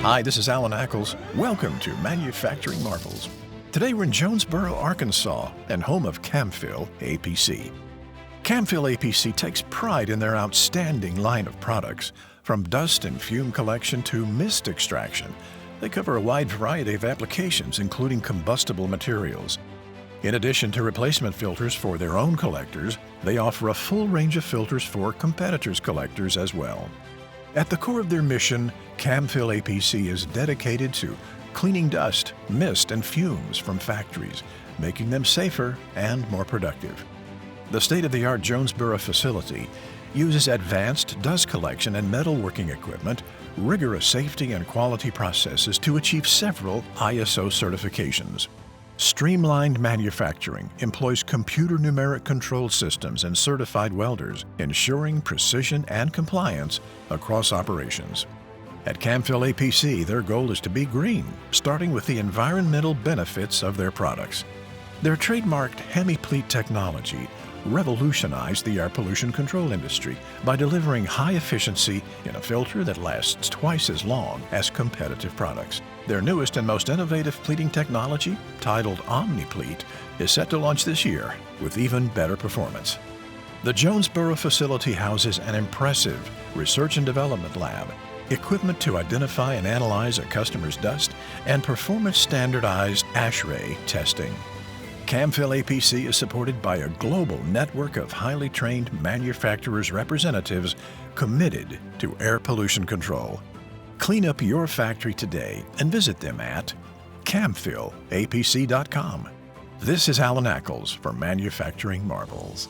Hi, this is Alan Ackles. Welcome to Manufacturing Marvels. Today we're in Jonesboro, Arkansas, and home of Camfil APC. Camfil APC takes pride in their outstanding line of products, from dust and fume collection to mist extraction. They cover a wide variety of applications, including combustible materials. In addition to replacement filters for their own collectors, they offer a full range of filters for competitors' collectors as well. At the core of their mission, Camfil APC is dedicated to cleaning dust, mist, and fumes from factories, making them safer and more productive. The state-of-the-art Jonesboro facility uses advanced dust collection and metalworking equipment, rigorous safety and quality processes to achieve several ISO certifications. Streamlined manufacturing employs computer numeric control systems and certified welders, ensuring precision and compliance across operations. At Camfil APC, their goal is to be green, starting with the environmental benefits of their products. Their trademarked hemi-pleat technology revolutionized the air pollution control industry by delivering high efficiency in a filter that lasts twice as long as competitive products. Their newest and most innovative pleating technology, titled OmniPleat, is set to launch this year with even better performance. The Jonesboro facility houses an impressive research and development lab, equipment to identify and analyze a customer's dust, and performance-standardized ASHRAE testing. Camfil APC is supported by a global network of highly trained manufacturers' representatives committed to air pollution control. Clean up your factory today and visit them at camfilapc.com. This is Alan Ackles for Manufacturing Marvels.